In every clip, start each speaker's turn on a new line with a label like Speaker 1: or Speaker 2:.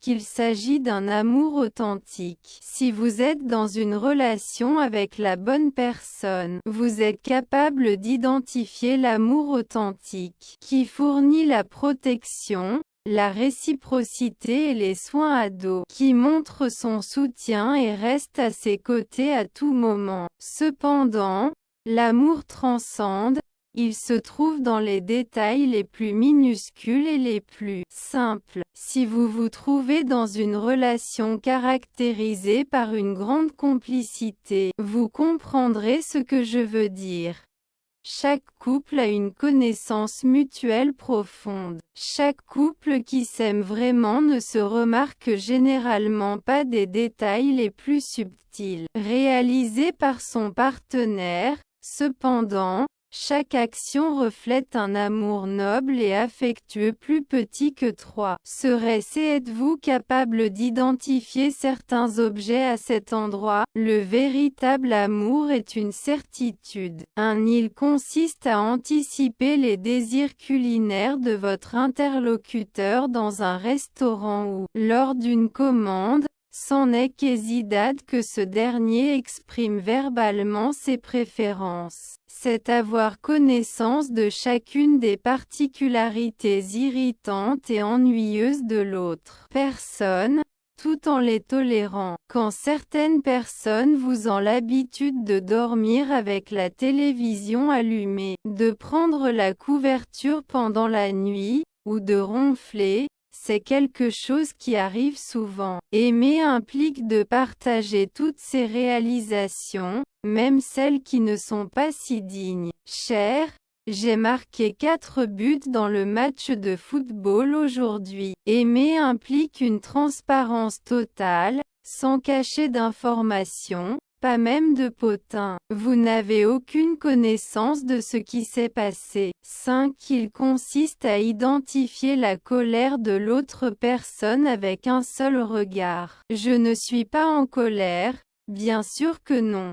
Speaker 1: qu'il s'agit d'un amour authentique. Si vous êtes dans une relation avec la bonne personne, vous êtes capable d'identifier l'amour authentique, qui fournit la protection, la réciprocité et les soins à dos, qui montre son soutien et reste à ses côtés à tout moment. Cependant, l'amour transcende, il se trouve dans les détails les plus minuscules et les plus simples. Si vous vous trouvez dans une relation caractérisée par une grande complicité, vous comprendrez ce que je veux dire. Chaque couple a une connaissance mutuelle profonde. Chaque couple qui s'aime vraiment ne se remarque généralement pas des détails les plus subtils réalisés par son partenaire. Cependant, chaque action reflète un amour noble et affectueux plus petit que trois. Êtes-vous capable d'identifier certains objets à cet endroit? Le véritable amour est une certitude. Il consiste à anticiper les désirs culinaires de votre interlocuteur dans un restaurant ou, lors d'une commande, c'en est qu'hésitade que ce dernier exprime verbalement ses préférences. C'est avoir connaissance de chacune des particularités irritantes et ennuyeuses de l'autre personne, tout en les tolérant. Quand certaines personnes vous ont l'habitude de dormir avec la télévision allumée, de prendre la couverture pendant la nuit, ou de ronfler, c'est quelque chose qui arrive souvent. Aimer implique de partager toutes ces réalisations, même celles qui ne sont pas si dignes. Cher, j'ai marqué 4 buts dans le match de football aujourd'hui. Aimer implique une transparence totale, sans cacher d'informations, pas même de potins. Vous n'avez aucune connaissance de ce qui s'est passé. 5. Il consiste à identifier la colère de l'autre personne avec un seul regard. Je ne suis pas en colère, bien sûr que non.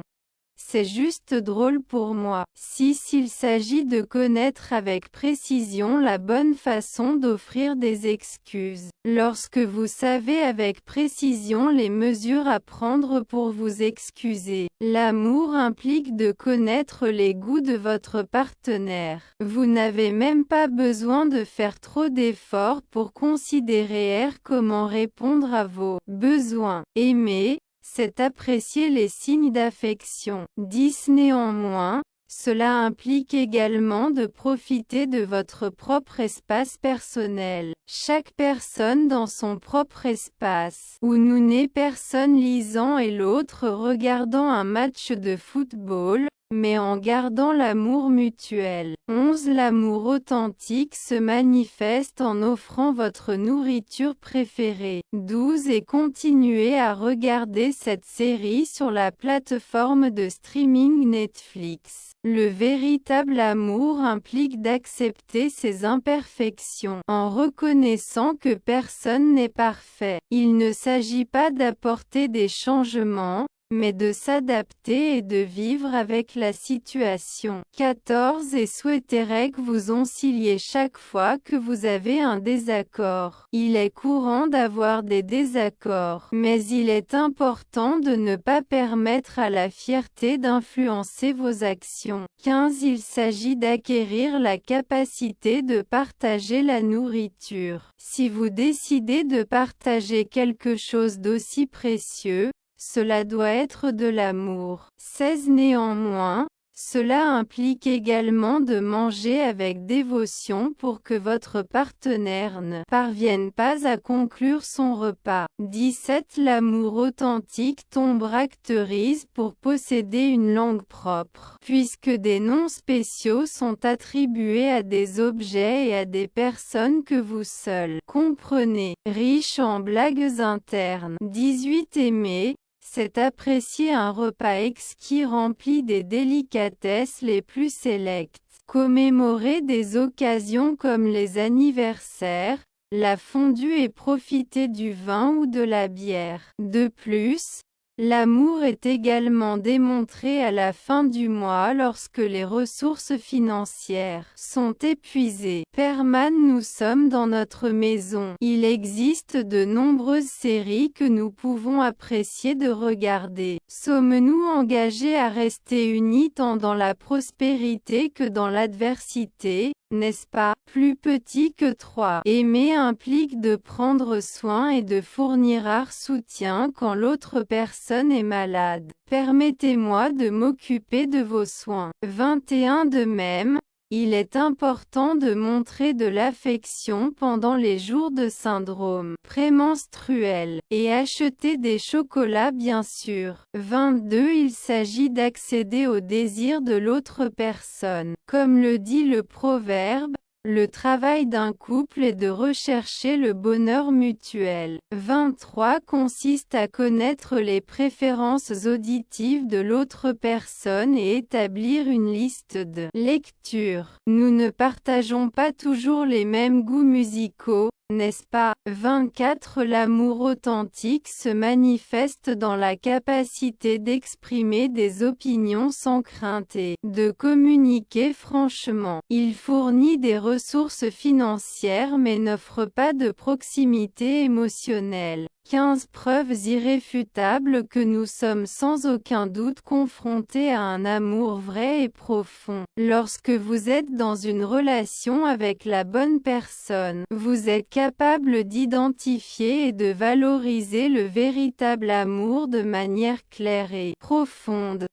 Speaker 1: C'est juste drôle pour moi. 6. Il s'agit de connaître avec précision la bonne façon d'offrir des excuses. Lorsque vous savez avec précision les mesures à prendre pour vous excuser, l'amour implique de connaître les goûts de votre partenaire. Vous n'avez même pas besoin de faire trop d'efforts pour considérer comment répondre à vos besoins. Aimer, c'est apprécier les signes d'affection. 10. Néanmoins, cela implique également de profiter de votre propre espace personnel. Chaque personne dans son propre espace, où nous n'est personne lisant et l'autre regardant un match de football, mais en gardant l'amour mutuel. 11. L'amour authentique se manifeste en offrant votre nourriture préférée. 12. Et continuez à regarder cette série sur la plateforme de streaming Netflix. Le véritable amour implique d'accepter ses imperfections, en reconnaissant que personne n'est parfait. Il ne s'agit pas d'apporter des changements, mais de s'adapter et de vivre avec la situation. 14. Et souhaiterais que vous conciliez chaque fois que vous avez un désaccord. Il est courant d'avoir des désaccords, mais il est important de ne pas permettre à la fierté d'influencer vos actions. 15. Il s'agit d'acquérir la capacité de partager la nourriture. Si vous décidez de partager quelque chose d'aussi précieux, cela doit être de l'amour. 16. Néanmoins, cela implique également de manger avec dévotion pour que votre partenaire ne parvienne pas à conclure son repas. 17. L'amour authentique caractérise pour posséder une langue propre, puisque des noms spéciaux sont attribués à des objets et à des personnes que vous seuls comprenez. Riche en blagues internes. 18. Aimer, c'est apprécier un repas exquis rempli des délicatesses les plus sélectes. Commémorer des occasions comme les anniversaires, la fondue et profiter du vin ou de la bière. De plus, L'amour est également démontré à la fin du mois lorsque les ressources financières sont épuisées. Perman, nous sommes dans notre maison. Il existe de nombreuses séries que nous pouvons apprécier de regarder. Sommes-nous engagés à rester unis tant dans la prospérité que dans l'adversité? N'est-ce pas? Plus petit que 3. Aimer implique de prendre soin et de fournir un soutien quand l'autre personne est malade. Permettez-moi de m'occuper de vos soins. 21. De même, il est important de montrer de l'affection pendant les jours de syndrome prémenstruel, et acheter des chocolats bien sûr. 22. Il s'agit d'accéder au désir de l'autre personne. Comme le dit le proverbe, le travail d'un couple est de rechercher le bonheur mutuel. 23. Consiste à connaître les préférences auditives de l'autre personne et établir une liste de lectures. Nous ne partageons pas toujours les mêmes goûts musicaux, n'est-ce pas? 24. L'amour authentique se manifeste dans la capacité d'exprimer des opinions sans crainte et de communiquer franchement. Il fournit des ressources financières mais n'offre pas de proximité émotionnelle. 15 preuves irréfutables que nous sommes sans aucun doute confrontés à un amour vrai et profond. Lorsque vous êtes dans une relation avec la bonne personne, vous êtes capable d'identifier et de valoriser le véritable amour de manière claire et profonde.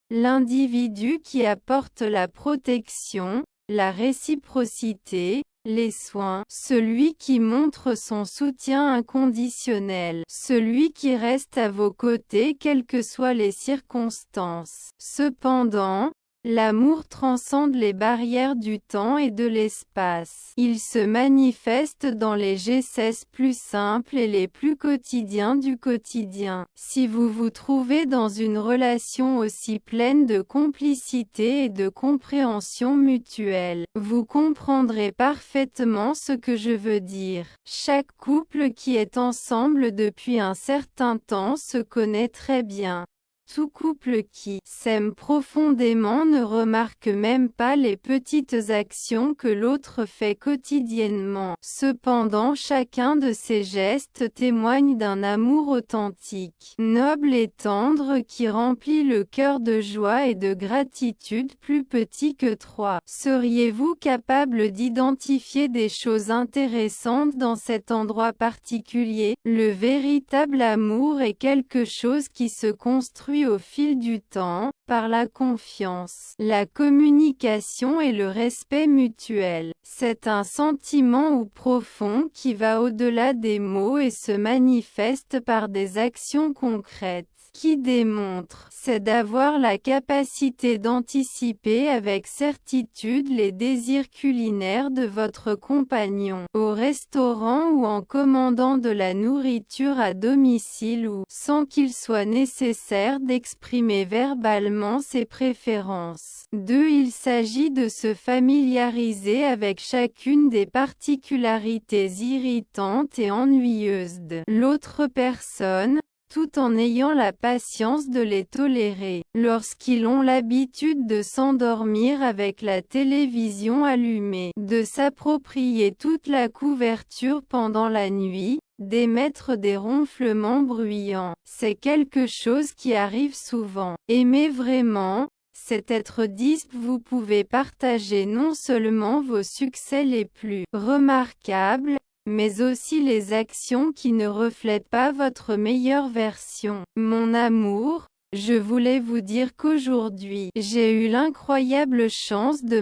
Speaker 1: L'individu qui apporte la protection, la réciprocité, les soins, celui qui montre son soutien inconditionnel, celui qui reste à vos côtés quelles que soient les circonstances. Cependant, l'amour transcende les barrières du temps et de l'espace. Il se manifeste dans les gestes plus simples et les plus quotidiens du quotidien. Si vous vous trouvez dans une relation aussi pleine de complicité et de compréhension mutuelle, vous comprendrez parfaitement ce que je veux dire. Chaque couple qui est ensemble depuis un certain temps se connaît très bien. Tout couple qui s'aime profondément ne remarque même pas les petites actions que l'autre fait quotidiennement. Cependant, chacun de ces gestes témoigne d'un amour authentique, noble et tendre qui remplit le cœur de joie et de gratitude. Plus petit que 3. Seriez-vous capable d'identifier des choses intéressantes dans cet endroit particulier? Le véritable amour est quelque chose qui se construit au fil du temps, par la confiance, la communication et le respect mutuel. C'est un sentiment ou profond qui va au-delà des mots et se manifeste par des actions concrètes. Qui démontre, c'est d'avoir la capacité d'anticiper avec certitude les désirs culinaires de votre compagnon, au restaurant ou en commandant de la nourriture à domicile ou, sans qu'il soit nécessaire d'exprimer verbalement ses préférences. 2. Il s'agit de se familiariser avec chacune des particularités irritantes et ennuyeuses de l'autre personne, tout en ayant la patience de les tolérer. Lorsqu'ils ont l'habitude de s'endormir avec la télévision allumée, de s'approprier toute la couverture pendant la nuit, d'émettre des ronflements bruyants, c'est quelque chose qui arrive souvent. Aimer vraiment, c'est être disque. Vous pouvez partager non seulement vos succès les plus remarquables, mais aussi les actions qui ne reflètent pas votre meilleure version. Mon amour, je voulais vous dire qu'aujourd'hui, j'ai eu l'incroyable chance de